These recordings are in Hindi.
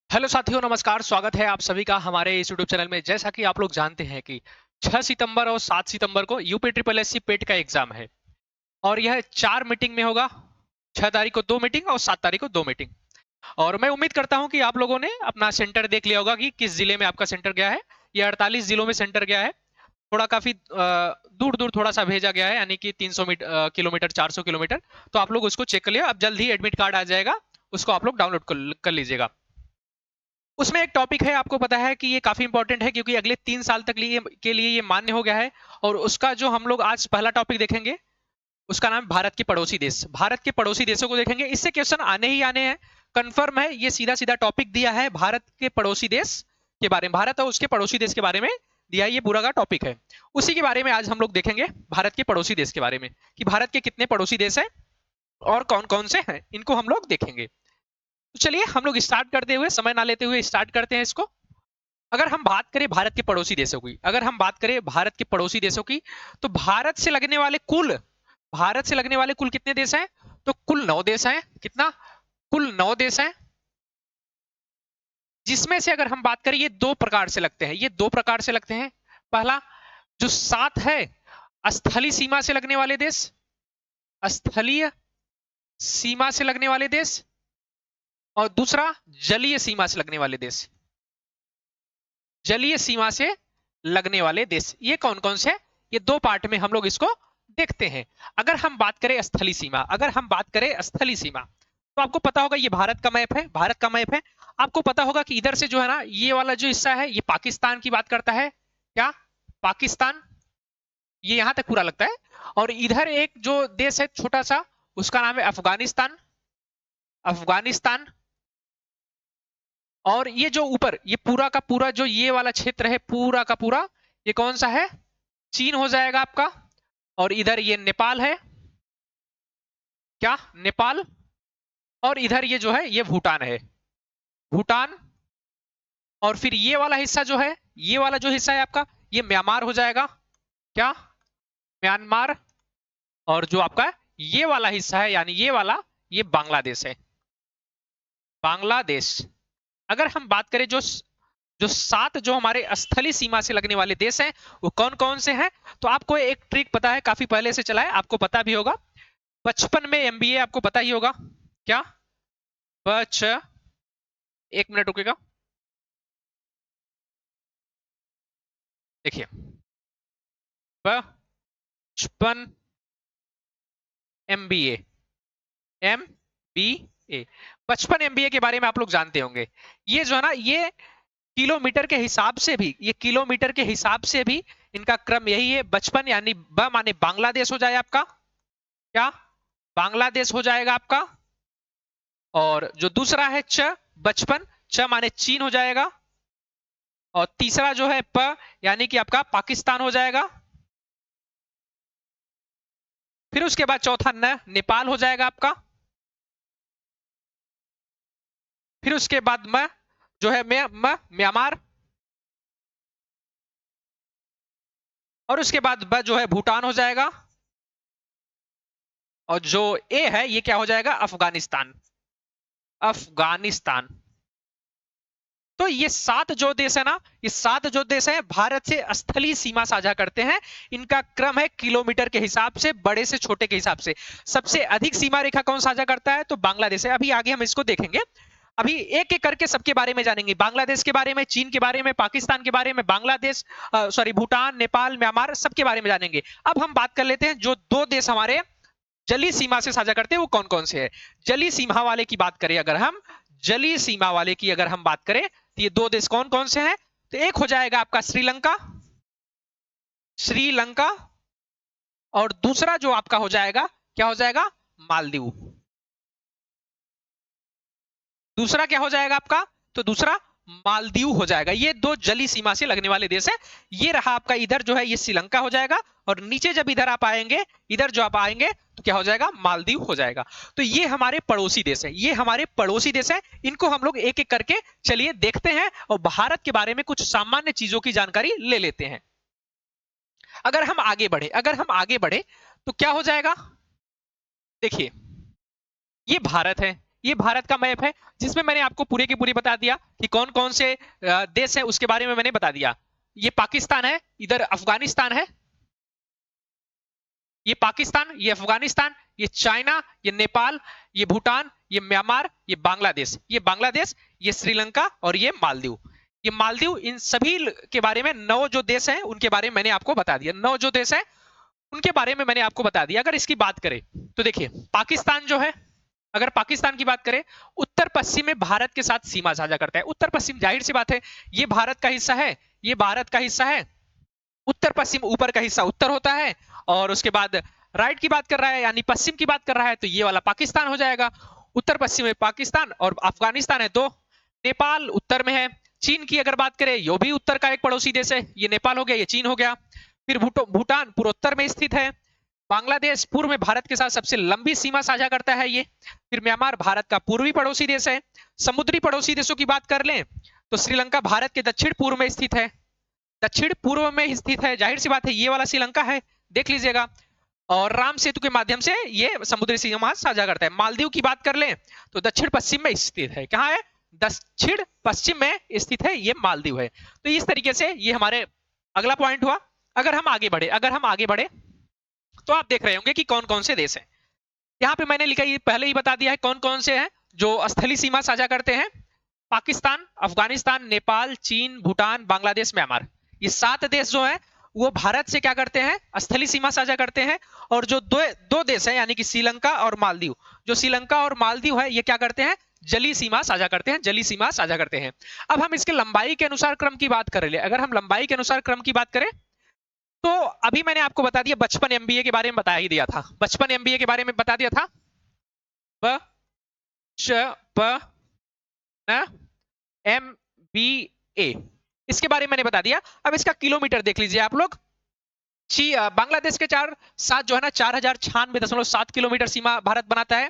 हेलो साथियों, नमस्कार। स्वागत है आप सभी का हमारे इस यूट्यूब चैनल में। जैसा कि आप लोग जानते हैं कि 6 सितंबर और 7 सितंबर को यूपी ट्रिपल एससी पेट का एग्जाम है और यह 4 मीटिंग में होगा। 6 तारीख को 2 मीटिंग और 7 तारीख को 2 मीटिंग। और मैं उम्मीद करता हूं कि आप लोगों ने अपना सेंटर देख लिया होगा कि किस जिले में आपका सेंटर गया है। ये 48 जिलों में सेंटर गया है। थोड़ा काफी दूर दूर थोड़ा सा भेजा गया है, यानी कि 300 किलोमीटर, 400 किलोमीटर। तो आप लोग उसको चेक कर लिया। अब जल्द ही एडमिट कार्ड आ जाएगा, उसको आप लोग डाउनलोड कर लीजिएगा। उसमें एक टॉपिक है, आपको पता है कि ये काफी इंपॉर्टेंट है क्योंकि अगले 3 साल तक के लिए ये मान्य हो गया है। और उसका जो हम लोग आज पहला टॉपिक देखेंगे, उसका नाम भारत के पड़ोसी देश। भारत के पड़ोसी देशों को देखेंगे, इससे क्वेश्चन आने ही आने हैं, कंफर्म है। ये सीधा सीधा टॉपिक दिया है भारत के पड़ोसी देश के बारे में, भारत और उसके पड़ोसी देश के बारे में दिया है। ये पूरा का टॉपिक है, उसी के बारे में आज हम लोग देखेंगे। भारत के पड़ोसी देश के बारे में कि भारत के कितने पड़ोसी देश हैं और कौन कौन से हैं, इनको हम लोग देखेंगे। तो चलिए हम लोग स्टार्ट करते हुए, समय ना लेते हुए स्टार्ट करते हैं इसको। अगर हम बात करें भारत के पड़ोसी देशों की, अगर हम बात करें भारत के पड़ोसी देशों की, तो भारत से लगने वाले कुल कितने देश हैं? तो कुल 9 देश हैं। कितना? कुल 9 देश हैं, जिसमें से अगर हम बात करें, ये दो प्रकार से लगते हैं। ये दो प्रकार से लगते हैं। पहला जो 7 है, स्थलीय सीमा से लगने वाले देश, स्थलीय सीमा से लगने वाले देश, और दूसरा जलीय सीमा से लगने वाले देश। जलीय सीमा से लगने वाले देश ये कौन कौन से? ये दो पार्ट में हम लोग इसको देखते हैं। अगर हम बात करें स्थलीय सीमा, अगर हम बात करें स्थलीय सीमा, तो आपको पता होगा ये भारत का मैप है। भारत का मैप है, आपको पता होगा कि इधर से जो है ना, ये वाला जो हिस्सा है, ये पाकिस्तान की बात करता है। क्या? पाकिस्तान। ये यहां तक पूरा लगता है। और इधर एक जो देश है छोटा सा, उसका नाम है अफगानिस्तान। अफगानिस्तान। और ये जो ऊपर, ये पूरा का पूरा जो ये वाला क्षेत्र है, पूरा का पूरा, ये कौन सा है? चीन हो जाएगा आपका। और इधर ये नेपाल है। क्या? नेपाल। और इधर ये जो है, ये भूटान है। भूटान। और फिर ये वाला हिस्सा जो है, ये वाला जो हिस्सा है आपका, ये म्यांमार हो जाएगा। क्या? म्यांमार। और जो आपका ये वाला हिस्सा है, यानी ये वाला, ये बांग्लादेश है। बांग्लादेश। अगर हम बात करें, जो 7 जो हमारे स्थलीय सीमा से लगने वाले देश हैं, वो कौन कौन से हैं? तो आपको एक ट्रिक पता है, काफी पहले से चला है, आपको पता भी होगा। बचपन में एमबीए आपको पता ही होगा। क्या? बच एक मिनट रुकेगा, देखिए। बचपन एमबीए, एमबीए, बचपन एमबीए के बारे में आप लोग जानते होंगे। ये जो है ना, ये किलोमीटर के हिसाब से भी, ये किलोमीटर के हिसाब से भी इनका क्रम यही है। बचपन यानी ब माने बांग्लादेश हो जाए आपका। क्या? बांग्लादेश हो जाएगा आपका। और जो दूसरा है च, बचपन, च माने चीन हो जाएगा। और तीसरा जो है प, यानी कि आपका पाकिस्तान हो जाएगा। फिर उसके बाद चौथा न, नेपाल हो जाएगा आपका। फिर उसके बाद म जो है म्यांमार। और उसके बाद ब जो है भूटान हो जाएगा। और जो ए है, ये क्या हो जाएगा? अफगानिस्तान। अफगानिस्तान। तो ये 7 जो देश है ना, ये 7 जो देश है भारत से स्थलीय सीमा साझा करते हैं। इनका क्रम है किलोमीटर के हिसाब से, बड़े से छोटे के हिसाब से। सबसे अधिक सीमा रेखा कौन साझा करता है? तो बांग्लादेश है। अभी आगे हम इसको देखेंगे। अभी एक एक करके सबके बारे में जानेंगे, बांग्लादेश के बारे में, चीन के बारे में, पाकिस्तान के बारे में, बांग्लादेश, सॉरी, भूटान, नेपाल, म्यांमार, सबके बारे में जानेंगे। अब हम बात कर लेते हैं जो 2 देश हमारे जलीय सीमा से साझा करते हैं, वो कौन कौन से है। जलीय सीमा वाले की बात करें अगर हम, जलीय सीमा वाले की अगर हम बात करें, तो ये 2 देश कौन कौन से हैं? तो एक हो जाएगा आपका श्रीलंका। श्रीलंका। और दूसरा जो आपका हो जाएगा, क्या हो जाएगा? मालदीव। दूसरा क्या हो जाएगा आपका? तो दूसरा मालदीव हो जाएगा। ये 2 जलीय सीमा से लगने वाले देश है। ये रहा आपका, इधर जो है ये श्रीलंका हो जाएगा। और नीचे जब इधर आप आएंगे, इधर जो आप आएंगे, तो क्या हो जाएगा? मालदीव हो जाएगा। तो ये हमारे पड़ोसी देश है, ये हमारे पड़ोसी देश है। इनको हम लोग एक एक करके चलिए देखते हैं और भारत के बारे में कुछ सामान्य चीजों की जानकारी ले लेते हैं। अगर हम आगे बढ़े तो क्या हो जाएगा? देखिए, ये भारत है, ये भारत का मैप है जिसमें मैंने आपको पूरे की पूरी बता दिया कि कौन कौन से देश है उसके बारे में मैंने बता दिया। ये पाकिस्तान है, इधर अफगानिस्तान है, ये पाकिस्तान, ये अफगानिस्तान, ये चाइना, ये नेपाल, ये भूटान, ये म्यांमार, ये बांग्लादेश, ये श्रीलंका और ये मालदीव। ये मालदीव, इन सभी के बारे में 9 जो देश हैं उनके बारे में मैंने आपको बता दिया। 9 जो देश हैं उनके बारे में मैंने आपको बता दिया। अगर इसकी बात करें तो देखिए पाकिस्तान जो है, अगर पाकिस्तान की बात करें, उत्तर पश्चिम में भारत के साथ सीमा साझा करता है। उत्तर पश्चिम, जाहिर सी बात है ये भारत का हिस्सा है, ये भारत का हिस्सा है। उत्तर पश्चिम, ऊपर का हिस्सा उत्तर होता है और उसके बाद राइट की बात कर रहा है यानी पश्चिम की बात कर रहा है तो ये वाला पाकिस्तान हो जाएगा। उत्तर पश्चिम में पाकिस्तान और अफगानिस्तान है दो। नेपाल उत्तर में है। चीन की अगर बात करें, यो भी उत्तर का एक पड़ोसी देश है, ये नेपाल हो गया, ये चीन हो गया। फिर भूटान पूर्वोत्तर में स्थित है। बांग्लादेश पूर्व में भारत के साथ सबसे लंबी सीमा साझा करता है ये। फिर म्यांमार भारत का पूर्वी पड़ोसी देश है। समुद्री पड़ोसी देशों की बात कर लें तो श्रीलंका भारत के दक्षिण पूर्व में स्थित है, दक्षिण पूर्व में स्थित है, जाहिर सी बात है ये वाला श्रीलंका है, देख लीजिएगा। और राम सेतु के माध्यम से ये समुद्री सीमा साझा करता है। मालदीव की बात कर लें तो दक्षिण पश्चिम में स्थित है। कहां है? दक्षिण पश्चिम में स्थित है, ये मालदीव है। तो इस तरीके से ये हमारे अगला पॉइंट हुआ। अगर हम आगे बढ़े तो आप देख रहे होंगे कि कौन कौन से देश हैं। यहाँ पे मैंने लिखा, ये पहले ही बता दिया है कौन कौन से हैं जो स्थलीय सीमा साझा करते हैं। पाकिस्तान, अफगानिस्तान, नेपाल, चीन, भूटान, बांग्लादेश, म्यांमार, ये 7 देश जो है वो भारत से क्या करते हैं? स्थलीय सीमा साझा करते हैं। और जो दो देश है यानी कि श्रीलंका और मालदीव, जो श्रीलंका और मालदीव है ये क्या करते हैं? जलीय सीमा साझा करते हैं, जलीय सीमा साझा करते हैं। अब हम इसके लंबाई के अनुसार क्रम की बात करें, अगर हम लंबाई के अनुसार क्रम की बात करें तो अभी मैंने आपको बता दिया, 55 MBA के बारे में बता ही दिया था, 55 MBA के बारे में बता दिया था। MBA इसके बारे में मैंने बता दिया। अब इसका किलोमीटर देख लीजिए आप लोग। बांग्लादेश के 7 जो है ना 4096.7 किलोमीटर सीमा भारत बनाता है।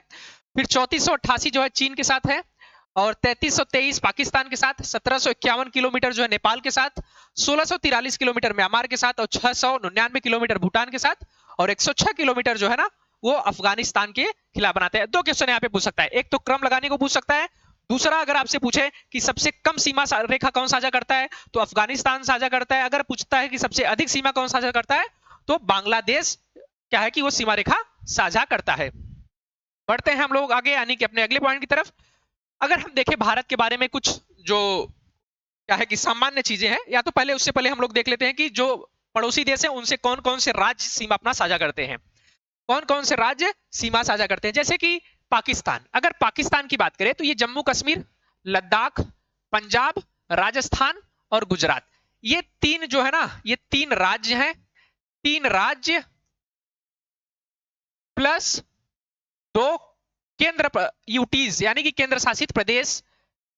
फिर 3488 जो है चीन के साथ है और 3323 पाकिस्तान के साथ, 1751 किलोमीटर जो है नेपाल के साथ, 1643 किलोमीटर म्यांमार के साथ और 699 किलोमीटर भूटान के साथ और 106 किलोमीटर जो है ना वो अफगानिस्तान के खिलाफ बनाते हैं। 2 क्वेश्चन यहाँ पे पूछ सकता है, एक तो क्रम लगाने को पूछ सकता है, दूसरा अगर आपसे पूछे कि सबसे कम सीमा रेखा कौन साझा करता है तो अफगानिस्तान साझा करता है। अगर पूछता है कि सबसे अधिक सीमा कौन साझा करता है तो बांग्लादेश क्या है कि वो सीमा रेखा साझा करता है। बढ़ते हैं हम लोग आगे यानी कि अपने अगले पॉइंट की तरफ। अगर हम देखें भारत के बारे में कुछ जो क्या है कि सामान्य चीजें हैं, या तो पहले उससे पहले हम लोग देख लेते हैं कि जो पड़ोसी देश हैं उनसे कौन कौन से राज्य सीमा अपना साझा करते हैं, कौन कौन से राज्य सीमा साझा करते हैं। जैसे कि पाकिस्तान, अगर पाकिस्तान की बात करें तो ये जम्मू कश्मीर, लद्दाख, पंजाब, राजस्थान और गुजरात, ये 3 जो है ना ये 3 राज्य हैं। 3 राज्य प्लस 2 केंद्र यूटीज यानी कि केंद्र शासित प्रदेश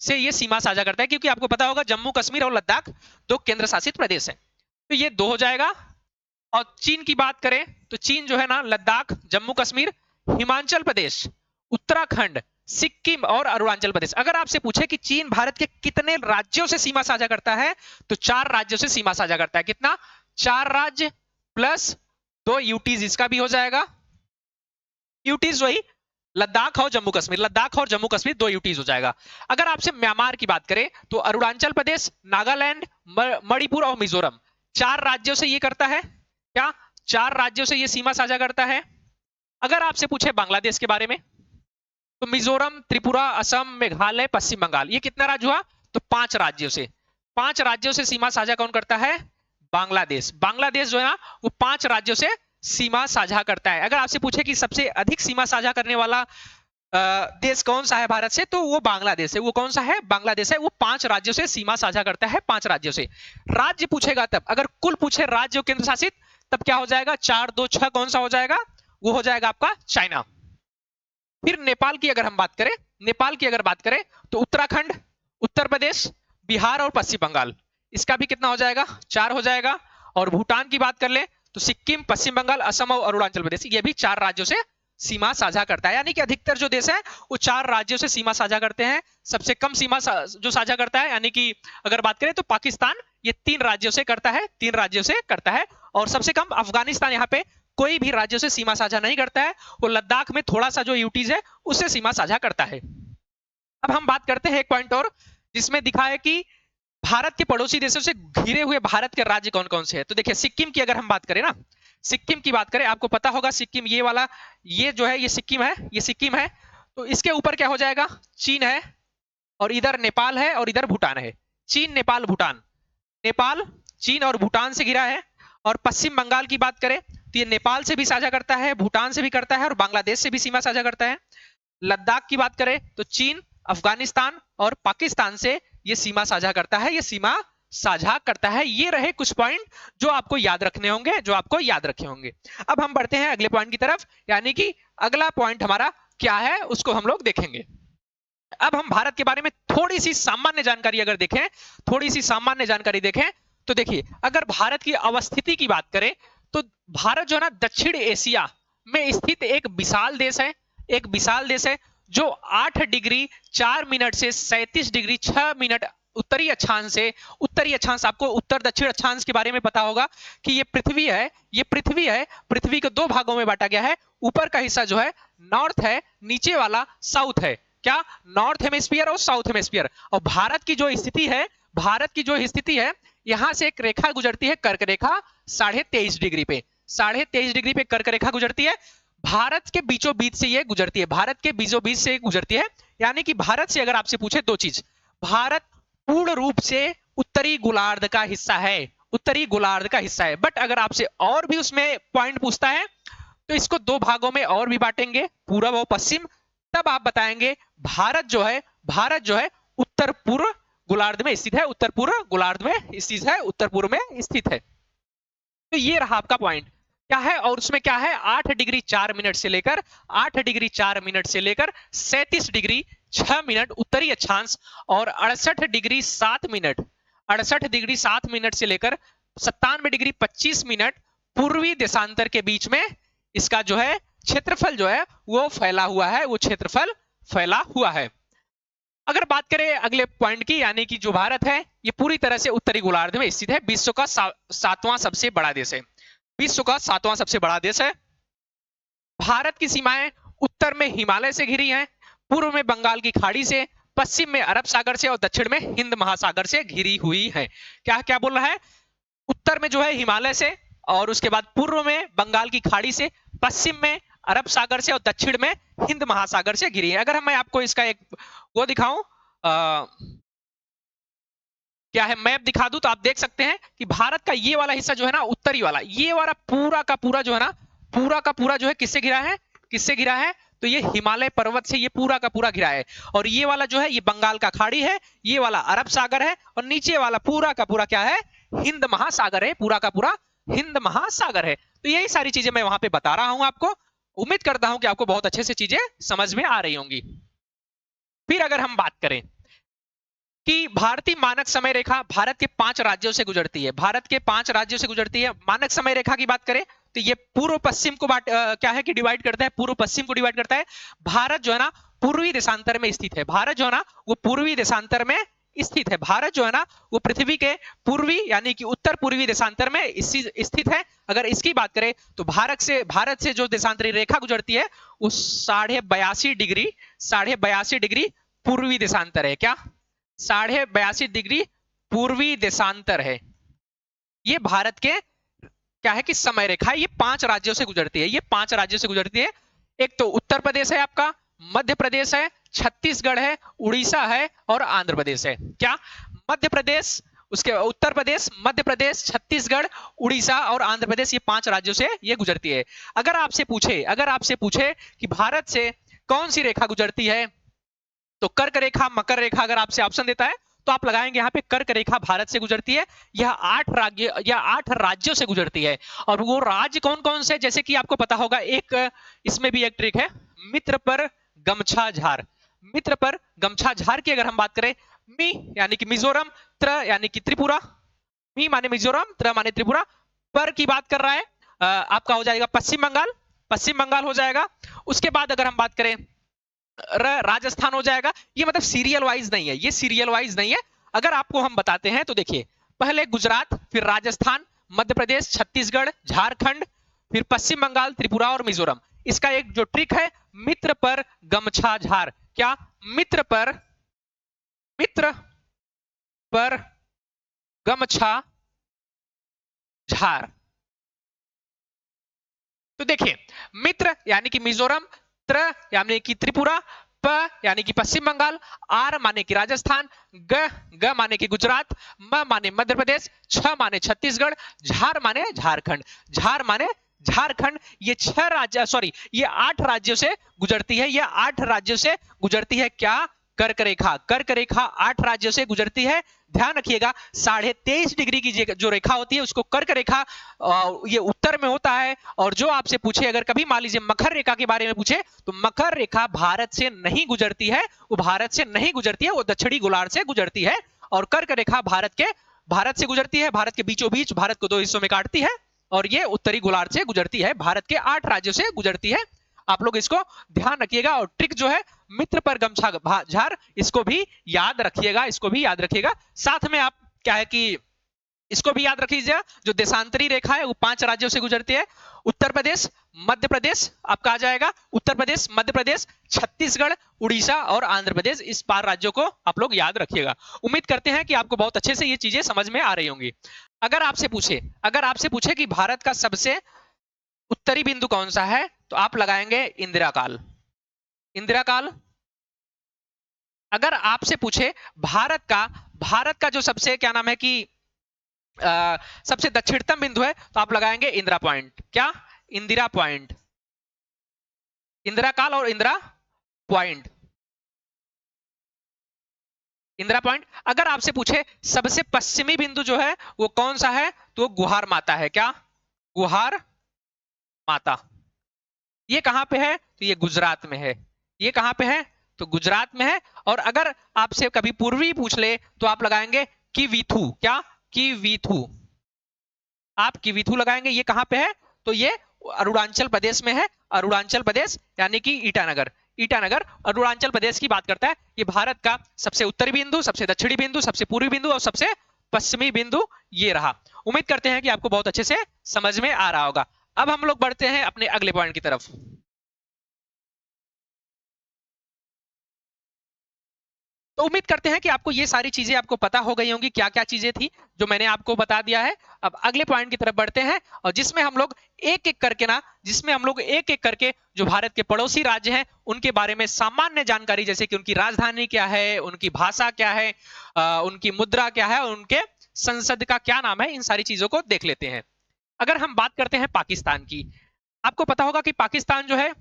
से ये सीमा साझा करता है, क्योंकि आपको पता होगा जम्मू कश्मीर और लद्दाख 2 केंद्र शासित प्रदेश हैं, तो ये 2 हो जाएगा। और चीन की बात करें तो चीन जो है ना लद्दाख, जम्मू कश्मीर, हिमाचल प्रदेश, उत्तराखंड, सिक्किम और अरुणाचल प्रदेश। अगर आपसे पूछे कि चीन भारत के कितने राज्यों से सीमा साझा करता है तो 4 राज्यों से सीमा साझा करता है। कितना? 4 राज्य प्लस 2 यूटीज, इसका भी हो जाएगा। यूटीज वही लद्दाख और जम्मू कश्मीर, लद्दाख और जम्मू कश्मीर 2 यूटीज हो जाएगा। अगर आपसे म्यांमार की बात करें तो अरुणाचल प्रदेश, नागालैंड, मणिपुर और मिजोरम, 4 राज्यों से ये करता है। क्या? 4 राज्यों से ये सीमा साझा करता है। अगर आपसे पूछे बांग्लादेश के बारे में तो मिजोरम, त्रिपुरा, असम, मेघालय, पश्चिम बंगाल, ये कितना राज्य हुआ? तो 5 राज्यों से, 5 राज्यों से सीमा साझा कौन करता है? बांग्लादेश। बांग्लादेश जो है ना वो 5 राज्यों से सीमा साझा करता है। अगर आपसे पूछे कि सबसे अधिक सीमा साझा करने वाला देश कौन सा है भारत से तो वो बांग्लादेश है। वो कौन सा है? बांग्लादेश है। वो 5 राज्यों से सीमा साझा करता है, 5 राज्यों से। राज्य पूछेगा तब, अगर कुल पूछे राज्य केंद्र शासित, तब क्या हो जाएगा? 4, 2, 6 कौन सा हो जाएगा? वो हो जाएगा आपका चाइना। फिर नेपाल की अगर हम बात करें, नेपाल की अगर बात करें तो उत्तराखंड, उत्तर प्रदेश, बिहार और पश्चिम बंगाल, इसका भी कितना हो जाएगा? 4 हो जाएगा। और भूटान की बात कर ले तो सिक्किम, पश्चिम बंगाल, असम और अरुणाचल प्रदेश, ये भी 4 राज्यों से सीमा साझा करता है। यानी कि अधिकतर जो देश है वो 4 राज्यों से सीमा साझा करते हैं। सबसे कम सीमा जो साझा करता है यानी कि अगर बात करें तो पाकिस्तान, ये 3 राज्यों से करता है, 3 राज्यों से करता है। और सबसे कम अफगानिस्तान यहाँ पे कोई भी राज्यों से सीमा साझा नहीं करता है, वो लद्दाख में थोड़ा सा जो यूटीज है उससे सीमा साझा करता है। अब हम बात करते हैं एक पॉइंट और, जिसमें दिखा है कि भारत के पड़ोसी देशों से घिरे हुए भारत के राज्य कौन कौन से हैं। तो देखिए सिक्किम की अगर हम बात करें ना, सिक्किम की बात करें, आपको पता होगा सिक्किम ये वाला, ये जो है ये सिक्किम है, ये सिक्किम है। तो इसके ऊपर क्या हो जाएगा, चीन है, और इधर नेपाल है, और इधर भूटान है। चीन, नेपाल, भूटान, नेपाल, चीन और भूटान से घिरा है। और पश्चिम बंगाल की बात करें तो ये नेपाल से भी साझा करता है, भूटान से भी करता है, और बांग्लादेश से भी सीमा साझा करता है। लद्दाख की बात करें तो चीन, अफगानिस्तान और पाकिस्तान से ये सीमा साझा करता है, ये सीमा साझा करता है। ये रहे कुछ पॉइंट जो आपको याद रखने होंगे, जो आपको याद रखे होंगे। अब हम बढ़ते हैं अगले पॉइंट की तरफ, यानी कि अगला पॉइंट हमारा क्या है उसको हम लोग देखेंगे। अब हम भारत के बारे में थोड़ी सी सामान्य जानकारी अगर देखें, थोड़ी सी सामान्य जानकारी देखें तो देखिए, अगर भारत की अवस्थिति की बात करें तो भारत जो है ना दक्षिण एशिया में स्थित एक विशाल देश है, एक विशाल देश है जो 8 डिग्री 4 मिनट से 37 डिग्री 6 मिनट उत्तरी अक्षांश से, उत्तरी अक्षांश आपको उत्तर दक्षिण अक्षांश के बारे में पता होगा कि ये पृथ्वी है, ये पृथ्वी है, पृथ्वी को दो भागों में बांटा गया है। ऊपर का हिस्सा जो है नॉर्थ है, नीचे वाला साउथ है। क्या, नॉर्थ हेमिस्फीयर और साउथ हेमिस्फीयर। और भारत की जो स्थिति है, भारत की जो स्थिति है, यहां से एक रेखा गुजरती है, कर्क रेखा 23.5 डिग्री पे, 23.5 डिग्री पे कर्क रेखा गुजरती है। भारत के बीचों बीच से ये गुजरती है, भारत के बीचों बीच से गुजरती है। यानी कि भारत से अगर आपसे पूछे दो चीज, भारत पूर्ण रूप से उत्तरी गोलार्ध का हिस्सा है, उत्तरी गोलार्ध का हिस्सा है। बट अगर आपसे और भी उसमें पॉइंट पूछता है तो इसको दो भागों में और भी बांटेंगे, पूर्व और पश्चिम, तब आप बताएंगे भारत जो है, भारत जो है उत्तर पूर्व गोलार्ध में स्थित है, उत्तर पूर्व गोलार्ध में स्थित है, उत्तर पूर्व में स्थित है। तो ये रहा आपका पॉइंट क्या है, और उसमें क्या है 8 डिग्री 4 मिनट से लेकर 8 डिग्री 4 मिनट से लेकर 37 डिग्री 6 मिनट उत्तरी अक्षांश, और 68 डिग्री 7 मिनट, 68 डिग्री 7 मिनट से लेकर 97 डिग्री 25 मिनट पूर्वी देशांतर के बीच में इसका जो है क्षेत्रफल जो है वो फैला हुआ है, वो क्षेत्रफल फैला हुआ है। अगर बात करें अगले पॉइंट की, यानी कि जो भारत है ये पूरी तरह से उत्तरी गोलार्ध में स्थित है, विश्व का 7वां सबसे बड़ा देश है, विश्व का 7वां सबसे बड़ा देश है। भारत की सीमाएं उत्तर में हिमालय से घिरी हैं, पूर्व में बंगाल की खाड़ी से, पश्चिम में अरब सागर से, और दक्षिण में हिंद महासागर से घिरी हुई है। क्या क्या बोल रहा है, उत्तर में जो है हिमालय से, और उसके बाद पूर्व में बंगाल की खाड़ी से, पश्चिम में अरब सागर से, और दक्षिण में हिंद महासागर से घिरी है। अगर मैं आपको इसका एक वो दिखाऊं, क्या है मैप दिखा दूं, तो आप देख सकते हैं कि भारत का ये वाला हिस्सा जो है ना उत्तरी वाला, ये वाला पूरा का पूरा जो है ना, पूरा का पूरा जो है किससे घिरा है, किससे घिरा है, तो ये हिमालय पर्वत से ये पूरा का पूरा घिरा है। और ये वाला जो है ये बंगाल का खाड़ी है, ये वाला अरब सागर है, और नीचे वाला पूरा का पूरा क्या है, हिंद महासागर है, पूरा का पूरा हिंद महासागर है। तो यही सारी चीजें मैं वहां पे बता रहा हूं आपको। उम्मीद करता हूं कि आपको बहुत अच्छे से चीजें समझ में आ रही होंगी। फिर अगर हम बात करें कि भारतीय मानक समय रेखा भारत के 5 राज्यों से गुजरती है, भारत के 5 राज्यों से गुजरती है। मानक समय रेखा की बात करें तो ये पूर्व पश्चिम को क्या है कि डिवाइड करता है, पूर्व पश्चिम को डिवाइड करता है। भारत जो है ना पूर्वी देशांतर में स्थित है, भारत जो है ना वो पूर्वी देशांतर में स्थित है, भारत जो है ना वो पृथ्वी के पूर्वी यानी कि उत्तर पूर्वी देशांतर में स्थित है। अगर इसकी बात करें तो भारत से जो देशांतरी रेखा गुजरती है वो 82.5 डिग्री पूर्वी देशांतर है। क्या, 82.5 डिग्री पूर्वी देशांतर है। ये भारत के क्या है कि समय रेखा, ये 5 राज्यों से गुजरती है, ये 5 राज्यों से गुजरती है। एक तो उत्तर प्रदेश है आपका, मध्य प्रदेश है, छत्तीसगढ़ है, उड़ीसा है, और आंध्र प्रदेश है। क्या, मध्य प्रदेश, उसके उत्तर प्रदेश, मध्य प्रदेश, छत्तीसगढ़, उड़ीसा और आंध्र प्रदेश, ये 5 राज्यों से ये गुजरती है। अगर आपसे पूछे कि भारत से कौन सी रेखा गुजरती है, तो कर्क रेखा, मकर रेखा, अगर आपसे ऑप्शन देता है तो आप लगाएंगे यहाँ पे कर्क रेखा भारत से गुजरती है। यह 8 राज्यों से गुजरती है। और वो राज्य कौन कौन से, जैसे कि आपको पता होगा, एक इसमें भी एक ट्रिक है, मित्र पर गमछा झार, मित्र पर गमछा झार की अगर हम बात करें, मी यानी कि मिजोरम, त्र यानी कि त्रिपुरा, मी माने मिजोरम, त्र माने त्रिपुरा, पर की बात कर रहा है आपका हो जाएगा पश्चिम बंगाल, पश्चिम बंगाल हो जाएगा। उसके बाद अगर हम बात करें राजस्थान हो जाएगा। ये मतलब सीरियल वाइज नहीं है, ये सीरियल वाइज नहीं है। अगर आपको हम बताते हैं तो देखिए, पहले गुजरात, फिर राजस्थान, मध्य प्रदेश, छत्तीसगढ़, झारखंड, फिर पश्चिम बंगाल, त्रिपुरा और मिजोरम। इसका एक जो ट्रिक है, मित्र पर गमछा झार। क्या, मित्र पर मित्र पर गमछा झार। तो देखिए, मित्र यानी कि मिजोरम, त्र यानी कि त्रिपुरा, प यानी कि पश्चिम बंगाल, आर माने कि राजस्थान, ग माने कि गुजरात, म माने मध्य प्रदेश, छ माने छत्तीसगढ़, झार माने झारखंड। झार माने झारखंड। ये 6 राज्य, सॉरी, ये 8 राज्यों से गुजरती है। ये 8 राज्यों से गुजरती है क्या? कर्क रेखा। कर्क रेखा 8 राज्यों से गुजरती है। ध्यान रखिएगा, 23.5 डिग्री की जो रेखा होती है उसको कर्क रेखा, ये उत्तर में होता है। और जो आपसे पूछे, अगर कभी मान लीजिए मकर रेखा के बारे में पूछे, तो मकर रेखा भारत से नहीं गुजरती है, वो भारत से नहीं गुजरती है, वो दक्षिणी गोलार्ध से गुजरती है। और कर्क रेखा भारत से गुजरती है, भारत के बीचों बीच भारत को 2 हिस्सों में काटती है, और ये उत्तरी गोलार्ध से गुजरती है, भारत के 8 राज्यों से गुजरती है। आप लोग इसको ध्यान रखिएगा। और ट्रिक जो है, मित्र पर गमछा झार, इसको भी याद रखिएगा, इसको भी याद रखिएगा। साथ में आप क्या है कि इसको भी याद रखिएगा, जो देशांतरी रेखा है वो 5 राज्यों से गुजरती है। उत्तर प्रदेश, मध्य प्रदेश आपका आ जाएगा, उत्तर प्रदेश, मध्य प्रदेश, छत्तीसगढ़, उड़ीसा और आंध्र प्रदेश। इस 5 राज्यों को आप लोग याद रखिएगा। उम्मीद करते हैं कि आपको बहुत अच्छे से ये चीजें समझ में आ रही होंगी। अगर आपसे पूछे कि भारत का सबसे उत्तरी बिंदु कौन सा है, तो आप लगाएंगे इंदिरा काल। इंदिरा काल। अगर आपसे पूछे भारत का जो सबसे क्या नाम है कि सबसे दक्षिणतम बिंदु है, तो आप लगाएंगे इंदिरा पॉइंट। क्या? इंदिरा पॉइंट। इंदिरा काल और इंदिरा पॉइंट। इंदिरा पॉइंट। अगर आपसे पूछे सबसे पश्चिमी बिंदु जो है वो कौन सा है, तो गुहार माता है। क्या? गुहार माता। ये कहां पे है? तो ये गुजरात में है। ये कहां पे है? तो गुजरात में है। और अगर आपसे कभी पूर्वी पूछ ले, तो आप लगाएंगे किवीथू। क्या? किवीथू। आप किवीथू लगाएंगे। ये कहां पे है? तो ये अरुणाचल प्रदेश में है। अरुणाचल प्रदेश यानी कि ईटानगर। ईटानगर अरुणाचल प्रदेश की बात करता है। ये भारत का सबसे उत्तरी बिंदु, सबसे दक्षिणी बिंदु, सबसे पूर्वी बिंदु और सबसे पश्चिमी बिंदु ये रहा। उम्मीद करते हैं कि आपको बहुत अच्छे से समझ में आ रहा होगा। अब हम लोग बढ़ते हैं अपने अगले पॉइंट की तरफ। तो उम्मीद करते हैं कि आपको ये सारी चीजें आपको पता हो गई होंगी, क्या क्या चीजें थी जो मैंने आपको बता दिया है। अब अगले पॉइंट की तरफ बढ़ते हैं, और जिसमें हम लोग एक एक करके जो भारत के पड़ोसी राज्य हैं उनके बारे में सामान्य जानकारी, जैसे कि उनकी राजधानी क्या है, उनकी भाषा क्या है, उनकी मुद्रा क्या है, और उनके संसद का क्या नाम है, इन सारी चीजों को देख लेते हैं। अगर हम बात करते हैं पाकिस्तान की, आपको पता होगा कि पाकिस्तान जो है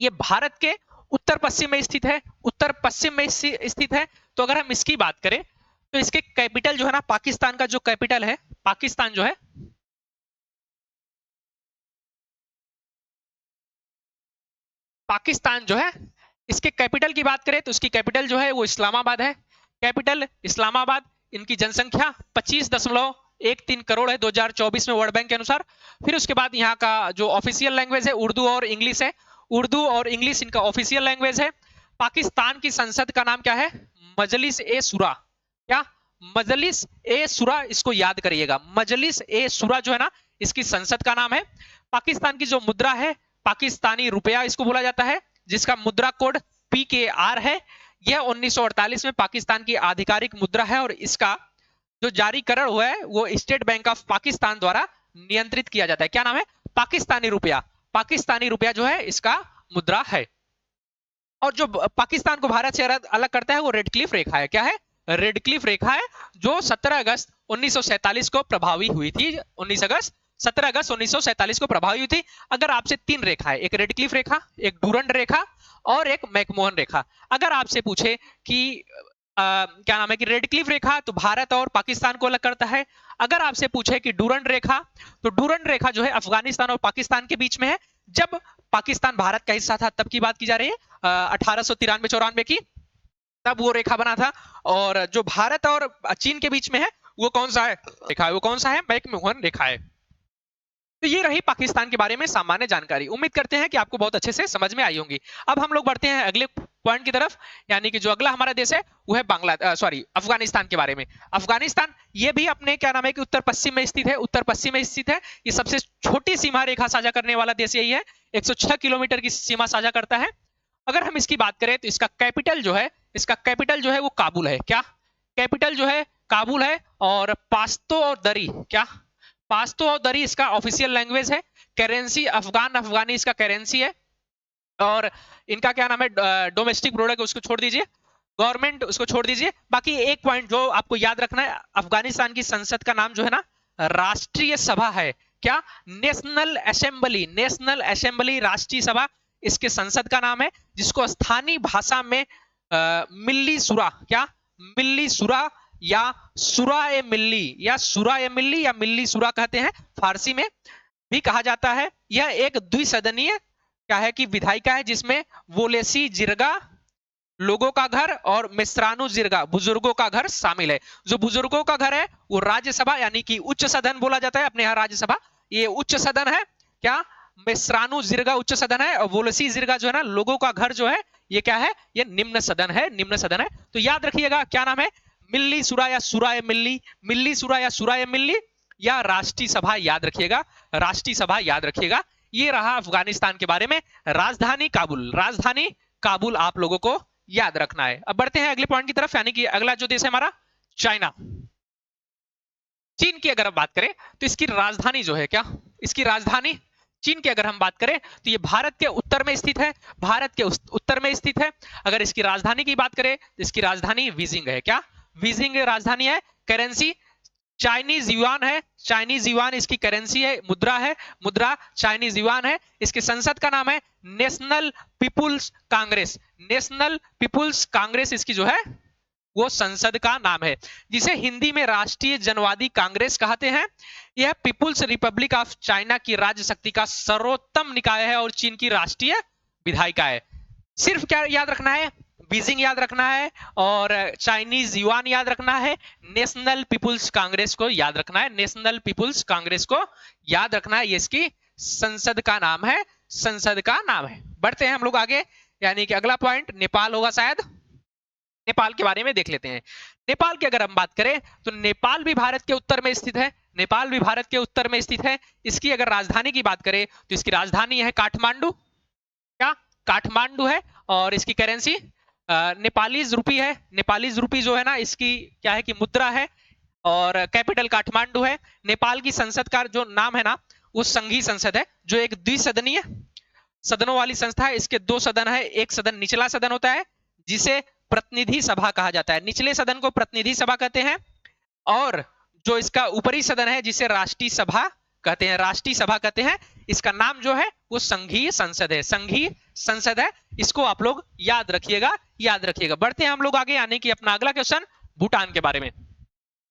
ये भारत के उत्तर पश्चिम में स्थित है। उत्तर पश्चिम में स्थित है। तो अगर हम इसकी बात करें, तो इसके कैपिटल जो है ना, पाकिस्तान का जो कैपिटल है, पाकिस्तान जो है, पाकिस्तान जो है, इसके कैपिटल की बात करें तो इसकी कैपिटल जो है वो इस्लामाबाद है। कैपिटल इस्लामाबाद। इनकी जनसंख्या 25.13 करोड़ है 2024 में वर्ल्ड बैंक के अनुसार। फिर उसके बाद यहाँ का जो ऑफिशियल लैंग्वेज है उर्दू और इंग्लिश है। उर्दू और इंग्लिश इनका ऑफिशियल लैंग्वेज है। पाकिस्तान की संसद का नाम क्या है? मजलिस ए शुरा। क्या? मजलिस ए शुरा। इसको याद करिएगा, मजलिस ए शुरा जो है ना, इसकी संसद का नाम है। पाकिस्तान की जो मुद्रा है, पाकिस्तानी रुपया इसको बोला जाता है, जिसका मुद्रा कोड PKR है। यह 1948 में पाकिस्तान की आधिकारिक मुद्रा है, और इसका जो जारीकरण हुआ है वो स्टेट बैंक ऑफ पाकिस्तान द्वारा नियंत्रित किया जाता है। क्या नाम है? पाकिस्तानी रुपया। पाकिस्तानी रुपया जो है इसका मुद्रा है। और जो पाकिस्तान को भारत से अलग करता है वो रेड क्लिफ रेखा है। क्या है? रेड क्लिफ रेखा है, जो 17 अगस्त 1947 को प्रभावी हुई थी। 17 अगस्त 1947 को प्रभावी हुई थी। अगर आपसे 3 रेखा है, एक रेड क्लिफ रेखा, एक डूरंड रेखा और एक मैकमोहन रेखा। अगर आपसे पूछे कि क्या नाम है कि रेड क्लिफ रेखा, तो भारत और पाकिस्तान को अलग करता है। अगर आपसे पूछे कि डूरंड रेखा, तो डूरंड रेखा जो है अफगानिस्तान और पाकिस्तान के बीच में है। जब पाकिस्तान भारत का हिस्सा था तब की बात की जा रही है, 1893-94 की, तब वो रेखा बना था। और जो भारत और चीन के बीच में है वो कौन सा है रेखा है? वो कौन सा है? मैकमोहन रेखा है। तो ये रही पाकिस्तान के बारे में सामान्य जानकारी। उम्मीद करते हैं कि आपको बहुत अच्छे से समझ में आई होंगी। अब हम लोग बढ़ते हैं अगले पॉइंट की तरफ, यानी कि जो अगला हमारा देश है वो है अफगानिस्तान के बारे में। अफगानिस्तान ये भी अपने क्या नाम है कि उत्तर पश्चिम में स्थित है। उत्तर पश्चिम में स्थित है। ये सबसे छोटी सीमा रेखा साझा करने वाला देश यही है। 106 किलोमीटर की सीमा साझा करता है। अगर हम इसकी बात करें तो इसका कैपिटल जो है इसका कैपिटल जो है वो काबुल है। क्या कैपिटल जो है काबुल है। और पाश्तो और दरी, क्या पाश्तो और दरी इसका ऑफिशियल लैंग्वेज है। करेंसी अफगानी इसका करेंसी है। और इनका क्या नाम है, डोमेस्टिक प्रोडक्ट उसको छोड़ दीजिए, गवर्नमेंट उसको छोड़ दीजिए। बाकी एक पॉइंट जो आपको याद रखना है, अफगानिस्तान की संसद का नाम जो है ना राष्ट्रीय सभा है। क्या नेशनल असेंबली, नेशनल असेंबली राष्ट्रीय सभा इसके संसद का नाम है, जिसको स्थानीय भाषा में मिल्ली सुरा, क्या मिल्ली सुरा या सुरा ए मिल्ली या सुरा ए मिल्ली या मिल्ली सुरा कहते हैं, फारसी में भी कहा जाता है। यह एक द्विसदनीय क्या है कि विधायिका है, जिसमें वोलेसी जिरगा लोगों का घर और मिश्रानु जिरगा बुजुर्गों का घर शामिल है। जो बुजुर्गों का घर है वो राज्यसभा यानी कि उच्च सदन बोला जाता है अपने यहाँ राज्यसभा, ये उच्च सदन है। क्या मिश्रानु जिरगा उच्च सदन है और वोलेसी जिरगा जो है ना लोगों का घर जो है ये क्या है, ये निम्न सदन है, निम्न सदन है। तो याद रखिएगा क्या नाम है, मिल्ली सुरा या सुराय मिल्ली, मिल्ली सुरा या सुराय मिल्ली या राष्ट्रीय सभा याद रखिएगा, राष्ट्रीय सभा याद रखिएगा। ये रहा अफगानिस्तान के बारे में। राजधानी काबुल, राजधानी काबुल आप लोगों को याद रखना है। अब बढ़ते हैं अगले पॉइंट की तरफ, यानी कि अगला जो देश है हमारा चाइना। चीन की अगर हम बात करें तो इसकी राजधानी जो है, क्या इसकी राजधानी चीन की अगर हम बात करें तो ये भारत के उत्तर में स्थित है, भारत के उत्तर में स्थित है। अगर इसकी राजधानी की बात करें तो इसकी राजधानी बीजिंग है। क्या बीजिंग राजधानी है। करेंसी चाइनीज युआन है, चाइनीज युआन इसकी करेंसी है, मुद्रा है, मुद्रा चाइनीज युआन है। इसके संसद का नाम है national people's congress, national people's congress इसकी जो है वो संसद का नाम है, जिसे हिंदी में राष्ट्रीय जनवादी कांग्रेस कहते हैं। यह पीपुल्स रिपब्लिक ऑफ चाइना की राज्य शक्ति का सर्वोत्तम निकाय है और चीन की राष्ट्रीय विधायिका है। सिर्फ क्या याद रखना है, बीजिंग याद रखना है और चाइनीज युआन याद रखना है, नेशनल पीपुल्स कांग्रेस को याद रखना है, नेशनल पीपुल्स कांग्रेस को याद रखना है। ये इसकी संसद का नाम है, संसद का नाम है। बढ़ते हैं हम लोग आगे, यानी कि अगला पॉइंट नेपाल होगा शायद। नेपाल के बारे में देख लेते हैं। नेपाल की अगर हम बात करें तो नेपाल भी भारत के उत्तर में स्थित है, नेपाल भी भारत के उत्तर में स्थित है। इसकी अगर राजधानी की बात करें तो इसकी राजधानी है काठमांडू, क्या काठमांडू है। और इसकी करेंसी नेपालीज रूपी है, नेपालीज रूपी जो है ना इसकी क्या है कि मुद्रा है और कैपिटल काठमांडू है। नेपाल की संसद का जो नाम है ना वो संघीय संसद है, जो एक द्विसदनीय सदनों वाली संस्था है। इसके दो सदन है, एक सदन निचला सदन होता है जिसे प्रतिनिधि सभा कहा जाता है, निचले सदन को प्रतिनिधि सभा कहते हैं, और जो इसका ऊपरी सदन है जिसे राष्ट्रीय सभा कहते हैं, राष्ट्रीय सभा कहते हैं, इसका नाम जो है वो संघीय संसद है, संघीय संसद है। इसको आप लोग याद रखिएगा, याद रखिएगा। बढ़ते हैं हम लोग आगे, यानी कि अपना अगला क्वेश्चन भूटान के बारे में।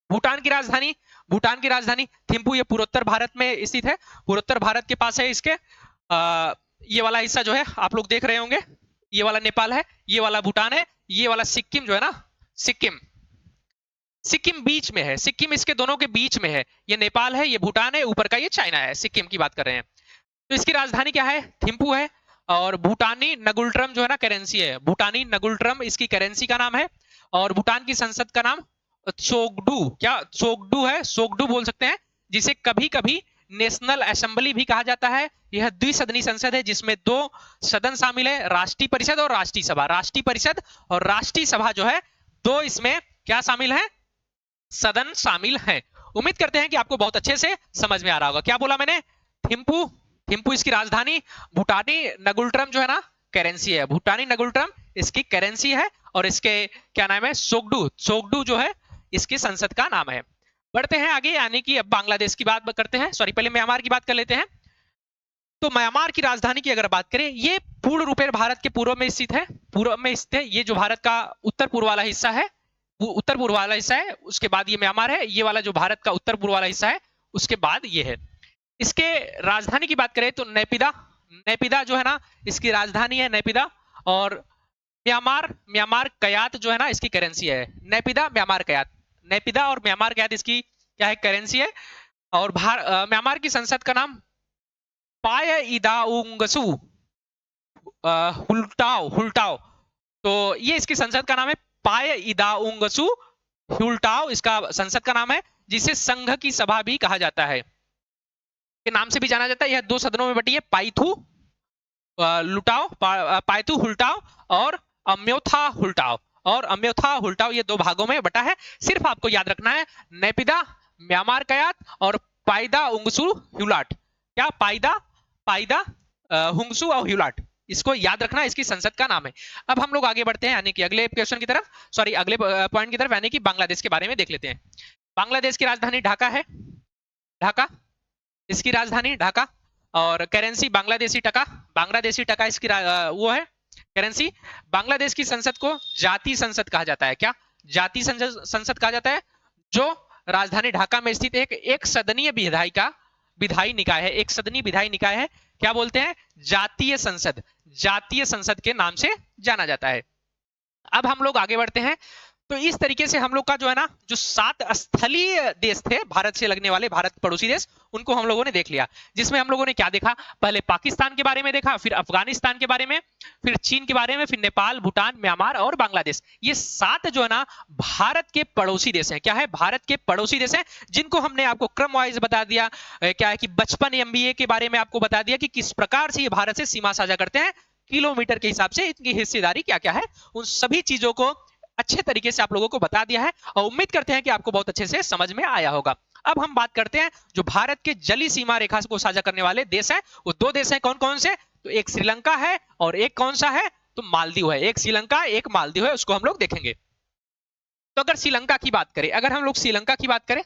भूटान की राजधानी, भूटान की राजधानी थिम्पू, ये पूर्वोत्तर भारत में स्थित है, पूर्वोत्तर भारत के पास है। इसके ये वाला हिस्सा जो है आप लोग देख रहे होंगे, ये वाला नेपाल है, ये वाला भूटान है, ये वाला सिक्किम जो है ना, सिक्किम, सिक्किम बीच में है, सिक्किम इसके दोनों के बीच में है। ये नेपाल है, ये भूटान है, ऊपर का ये चाइना है, सिक्किम की बात कर रहे हैं। तो इसकी राजधानी क्या है, थिम्पू है। और भूटानी नगुल्ट्रम जो है ना करेंसी है, भूटानी नगुल्ट्रम इसकी करेंसी का नाम है। और भूटान की संसद का नाम चोगडू, क्या चोगडू है, सोगडू बोल सकते हैं, जिसे कभी कभी नेशनल असेंबली भी कहा जाता है। यह द्विसदनी संसद है जिसमें दो सदन शामिल है, राष्ट्रीय परिषद और राष्ट्रीय सभा। राष्ट्रीय परिषद और राष्ट्रीय सभा जो है दो इसमें क्या शामिल है, सदन शामिल है। उम्मीद करते हैं कि आपको बहुत अच्छे से समझ में आ रहा होगा। क्या बोला मैंने, थिम्पू, थिम्पू इसकी राजधानी, भूटानी नगुल्ट्रम जो है ना करेंसी है, भूटानी नगुल्ट्रम इसकी करेंसी है। और इसके क्या नाम है, सोगडू, सोगडू जो है इसकी संसद का नाम है। बढ़ते हैं आगे, यानी कि अब बांग्लादेश की बात करते हैं, सॉरी पहले म्यांमार की बात कर लेते हैं। तो म्यांमार की राजधानी की अगर बात करें, ये पूर्ण रूप में भारत के पूर्व में स्थित है, पूर्व में स्थित है। ये जो भारत का उत्तर पूर्व वाला हिस्सा है, उत्तर पूर्व वाला हिस्सा है, उसके बाद ये म्यांमार है। ये वाला जो भारत का उत्तर पूर्व वाला हिस्सा है उसके बाद ये है। इसके राजधानी की बात करें तो नैपिदा, नैपिदा जो है ना इसकी राजधानी है नैपिदा। और म्यांमार, म्यांमार कयात जो है ना इसकी करेंसी है, नैपिदा म्यांमार कयात, नैपिदा और म्यांमार कयात इसकी क्या है, करेंसी है। और म्यांमार की संसद का नाम पाय इदाउंगसु हुल्टाओ, हुल्टाओ, तो ये इसकी संसद का नाम है, पाय इदाउंगसु हुल्टाओ इसका संसद का नाम है, जिसे संघ की सभा भी कहा जाता है, के नाम से भी जाना जाता है। यह दो सदनों में बटी है, पाइथू लुटाओ, पाइथू हुल्टाओ और अम्योथा हुल्टाओ, और अम्योथा हुल्टाओ, ये 2 भागों में बटा है। सिर्फ आपको याद रखना है नेपिदा, म्यांमार कयात और पाइदा उंगसू ह्यूलाट। क्या पाइदा, पाइदा हुंगसू और ह्यूलाट, इसको याद रखना, इसकी संसद का नाम है। अब हम लोग आगे बढ़ते हैं यानी कि अगले क्वेश्चन की तरफ, सॉरी अगले पॉइंट की तरफ, यानी कि बांग्लादेश के बारे में देख लेते हैं। बांग्लादेश की राजधानी ढाका है, ढाका, इसकी राजधानी ढाका, और करेंसी बांग्लादेशी टका, बांग्लादेशी टका इसकी वो है करेंसी। बांग्लादेश की संसद को जातीय संसद कहा जाता है। क्या जातीय संसद कहा जाता है? जो राजधानी ढाका में स्थित एक सदनीय विधायी निकाय है, एक सदनीय विधायी निकाय है। क्या बोलते हैं? जातीय संसद, जातीय संसद के नाम से जाना जाता है। अब हम लोग आगे बढ़ते हैं। तो इस तरीके से हम लोग का जो है ना, जो 7 स्थलीय देश थे भारत से लगने वाले, भारत पड़ोसी देश, उनको हम लोगों ने देख लिया। जिसमें हम लोगों ने क्या देखा? पहले पाकिस्तान के बारे में देखा, फिर अफगानिस्तान के बारे में, फिर चीन के बारे में, फिर नेपाल, भूटान, म्यांमार और बांग्लादेश। ये 7 जो है ना भारत के पड़ोसी देश हैं। क्या है? भारत के पड़ोसी देश हैं, जिनको हमने आपको क्रम वाइज बता दिया। क्या है कि बचपन MBA के बारे में आपको बता दिया कि किस प्रकार से ये भारत से सीमा साझा करते हैं, किलोमीटर के हिसाब से इनकी हिस्सेदारी क्या क्या है, उन सभी चीजों को अच्छे तरीके से आप लोगों को बता दिया है, और उम्मीद करते हैं कि आपको बहुत अच्छे से समझ में आया होगा। अब हम बात करते हैं जो भारत के जली सीमा रेखा को साझा करने वाले देश हैं, वो 2 देश हैं। कौन कौन से? तो एक श्रीलंका है और एक कौन सा है? तो मालदीव है। एक श्रीलंका, एक मालदीव है, उसको हम लोग देखेंगे। तो अगर श्रीलंका की बात करें, अगर हम लोग श्रीलंका की बात करें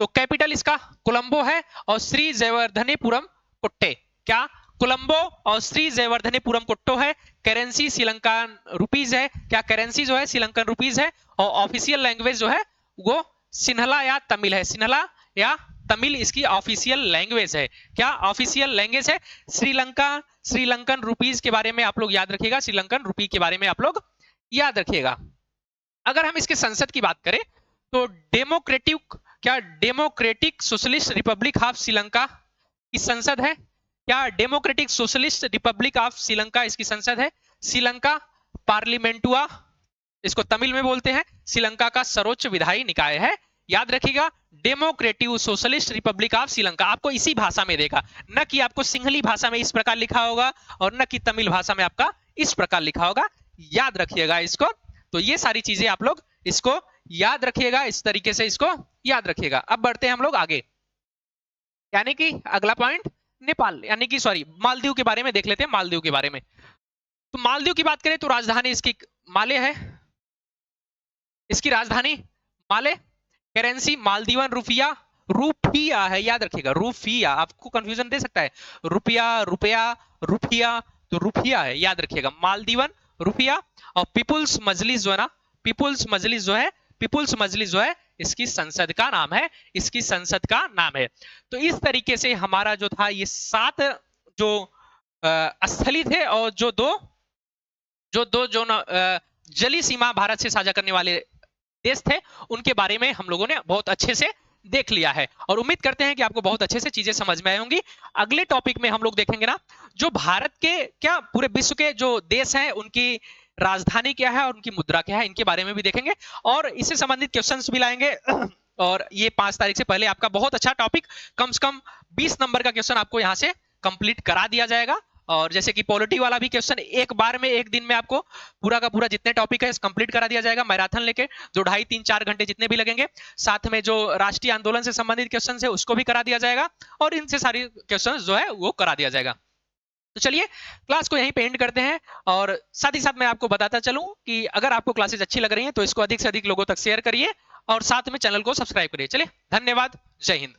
तो कैपिटल इसका कोलंबो है और श्री जयवर्धनेपुरम कुट्टे। क्या? कोलंबो और श्री जयवर्धनेपुरम कुट्टो है। करेंसी श्रीलंकन रुपीज है। क्या? करेंसी जो है श्रीलंकन रुपीज है। और ऑफिशियल लैंग्वेज जो है वो सिन्हला या तमिल है। सिन्हला या तमिल इसकी ऑफिशियल लैंग्वेज है। क्या ऑफिशियल लैंग्वेज है? श्रीलंकन रुपीज के बारे में आप लोग याद रखिएगा, श्रीलंकन रुपी के बारे में आप लोग याद रखिएगा। अगर हम इसके संसद की बात करें तो democratic socialist Republic of Sri Lanka की संसद है। क्या? Democratic socialist Republic of Sri Lanka इसकी संसद है। श्रीलंका पार्लिमेंटुआ, इसको तमिल में बोलते हैं, श्रीलंका का सर्वोच्च विधायी निकाय है। याद रखिएगा, democratic socialist Republic of Sri Lanka. आपको इसी भाषा में देखा, न कि आपको सिंहली भाषा में इस प्रकार लिखा होगा और न कि तमिल भाषा में आपका इस प्रकार लिखा होगा। याद रखिएगा इसको। तो ये सारी चीजें आप लोग इसको याद रखिएगा, इस तरीके से इसको याद रखिएगा। अब बढ़ते हैं हम लोग आगे, यानी कि अगला पॉइंट नेपाल, यानी कि सॉरी मालदीव के बारे में देख लेते हैं। मालदीव के बारे में, तो मालदीव की बात करें तो राजधानी इसकी माले है, इसकी राजधानी माले। करेंसी मालदीवन रुपया, रुपया है, याद रखिएगा रुपया, आपको कंफ्यूजन दे सकता है, रुपया रुपया रुपया, तो रुपया है, याद रखिएगा मालदीवन रुपया। और पीपुल्स मजलिस जो है ना, पीपुल्स मजलिस जो है, पीपुल्स मजलिस जो है इसकी संसद का नाम है, इसकी संसद का नाम है। तो इस तरीके से हमारा जो था ये 7 जो स्थली थे और जो दो जली सीमा भारत से साझा करने वाले देश थे, उनके बारे में हम लोगों ने बहुत अच्छे से देख लिया है और उम्मीद करते हैं कि आपको बहुत अच्छे से चीजें समझ में आई होंगी। अगले टॉपिक में हम लोग देखेंगे ना, जो भारत के क्या पूरे विश्व के जो देश हैं उनकी राजधानी क्या है और उनकी मुद्रा क्या है, इनके बारे में भी देखेंगे और इससे संबंधित क्वेश्चंस भी लाएंगे। और ये 5 तारीख से पहले आपका बहुत अच्छा टॉपिक, कम से कम 20 नंबर का क्वेश्चन आपको यहाँ से कंप्लीट करा दिया जाएगा। और जैसे कि पॉलिटी वाला भी क्वेश्चन एक बार में, एक दिन में आपको पूरा का पूरा जितने टॉपिक है कंप्लीट करा दिया जाएगा मैराथन लेके, जो 2.5, 3, 4 घंटे जितने भी लगेंगे। साथ में जो राष्ट्रीय आंदोलन से संबंधित क्वेश्चन है उसको भी करा दिया जाएगा और इनसे सारी क्वेश्चन जो है वो करा दिया जाएगा। तो चलिए क्लास को यहीं पे एंड करते हैं और साथ ही साथ मैं आपको बताता चलूं कि अगर आपको क्लासेस अच्छी लग रही हैं तो इसको अधिक से अधिक लोगों तक शेयर करिए और साथ में चैनल को सब्सक्राइब करिए। चलिए, धन्यवाद, जय हिंद।